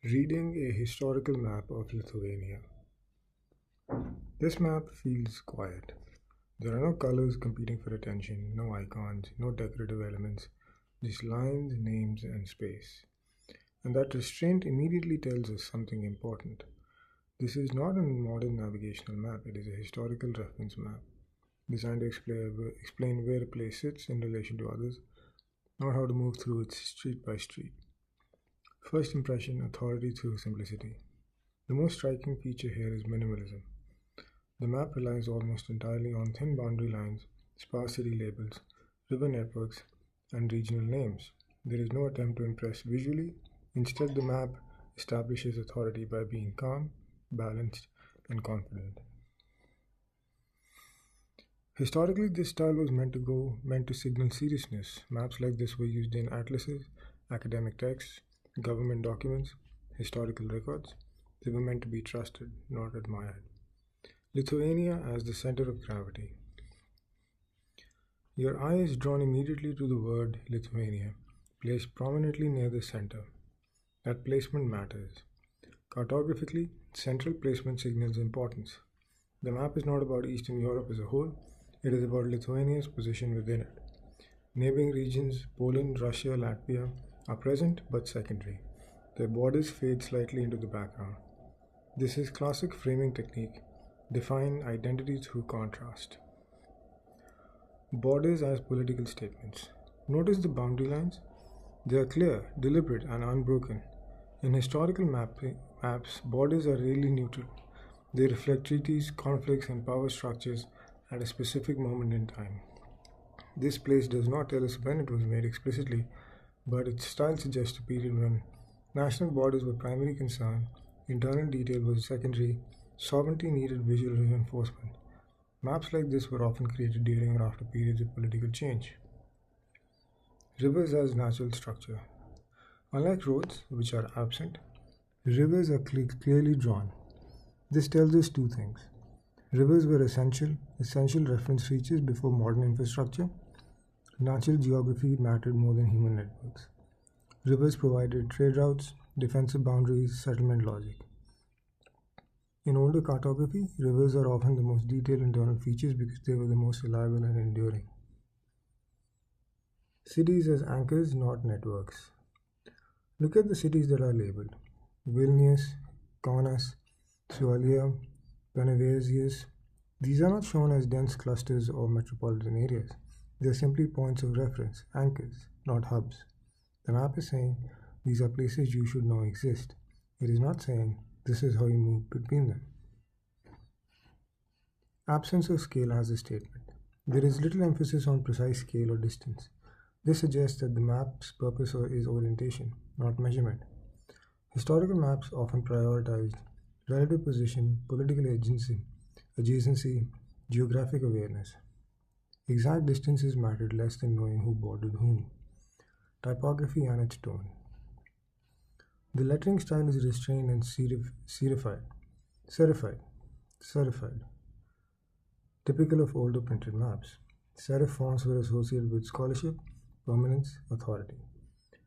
Reading a historical map of Lithuania. This map feels quiet. There are no colors competing for attention, no icons, no decorative elements, just lines, names, and space. And that restraint immediately tells us something important. This is not a modern navigational map, it is a historical reference map, designed to explain where a place sits in relation to others, not how to move through it street by street. First impression, authority through simplicity. The most striking feature here is minimalism. The map relies almost entirely on thin boundary lines, sparse city labels, river networks, and regional names. There is no attempt to impress visually. Instead, the map establishes authority by being calm, balanced, and confident. Historically, this style was meant to signal seriousness. Maps like this were used in atlases, academic texts, government documents, historical records. They were meant to be trusted, not admired. Lithuania as the center of gravity. Your eye is drawn immediately to the word Lithuania, placed prominently near the center. That placement matters. Cartographically, central placement signals importance. The map is not about Eastern Europe as a whole, it is about Lithuania's position within it. Neighboring regions, Poland, Russia, Latvia, are present but secondary. Their borders fade slightly into the background. This is classic framing technique. Define identity through contrast. Borders as political statements. Notice the boundary lines. They are clear, deliberate, and unbroken. In historical maps, borders are rarely neutral. They reflect treaties, conflicts, and power structures at a specific moment in time. This place does not tell us when it was made explicitly, but its style suggests a period when national borders were primary concern, internal detail was secondary, sovereignty needed visual reinforcement. Maps like this were often created during or after periods of political change. Rivers as natural structure. Unlike roads, which are absent, rivers are clearly drawn. This tells us two things. Rivers were essential reference features before modern infrastructure. Natural geography mattered more than human networks. Rivers provided trade routes, defensive boundaries, settlement logic. In older cartography, rivers are often the most detailed internal features because they were the most reliable and enduring. Cities as anchors, not networks. Look at the cities that are labeled. Vilnius, Kaunas, Sualia, Panevėžys. These are not shown as dense clusters or metropolitan areas. They are simply points of reference, anchors, not hubs. The map is saying these are places you should know exist. It is not saying this is how you move between them. Absence of scale as a statement. There is little emphasis on precise scale or distance. This suggests that the map's purpose is orientation, not measurement. Historical maps often prioritized relative position, political adjacency, geographic awareness. Exact distances mattered less than knowing who bordered whom. Typography and its tone. The lettering style is restrained and serified, typical of older printed maps. Serif fonts were associated with scholarship, permanence, authority.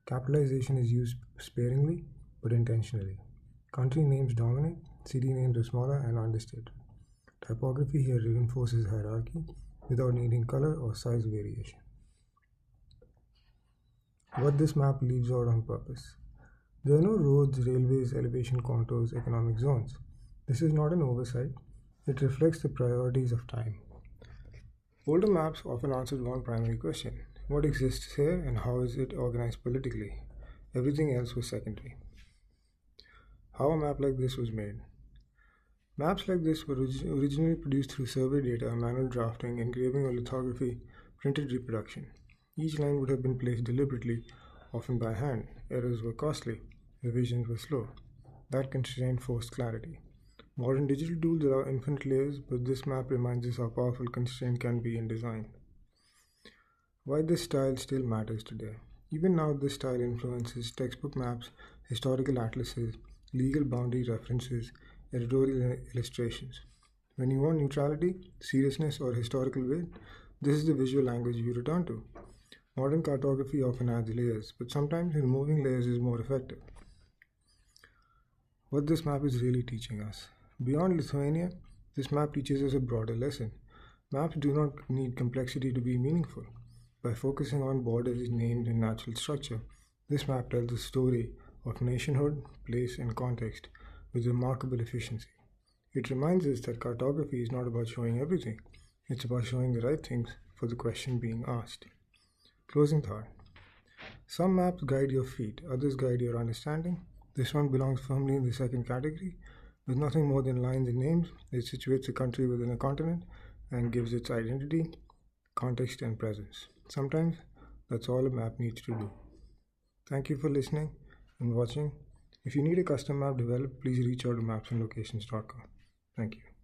Capitalization is used sparingly but intentionally. Country names dominate, city names are smaller and understated. Typography here reinforces hierarchy without needing color or size variation. What this map leaves out on purpose. There are no roads, railways, elevation contours, economic zones. This is not an oversight. It reflects the priorities of time. Older maps often answered one primary question. What exists here and how is it organized politically? Everything else was secondary. How a map like this was made. Maps like this were originally produced through survey data, manual drafting, engraving or lithography, printed reproduction. Each line would have been placed deliberately, often by hand. Errors were costly. Revisions were slow. That constraint forced clarity. Modern digital tools allow infinite layers, but this map reminds us how powerful constraint can be in design. Why this style still matters today. Even now, this style influences textbook maps, historical atlases, legal boundary references, editorial illustrations. When you want neutrality, seriousness, or historical weight, this is the visual language you return to. Modern cartography often adds layers, but sometimes removing layers is more effective. what this map is really teaching us. Beyond Lithuania, this map teaches us a broader lesson. Maps do not need complexity to be meaningful. By focusing on borders, names, and natural structure, this map tells the story of nationhood, place, and context with remarkable efficiency. It reminds us that cartography is not about showing everything, it's about showing the right things for the question being asked. Closing thought. Some maps guide your feet, others guide your understanding. This one belongs firmly in the second category. With nothing more than lines and names, it situates a country within a continent and gives its identity, context, and presence. Sometimes that's all a map needs to do. Thank you for listening and watching. If you need a custom map developed, please reach out to maps&locations.com. Thank you.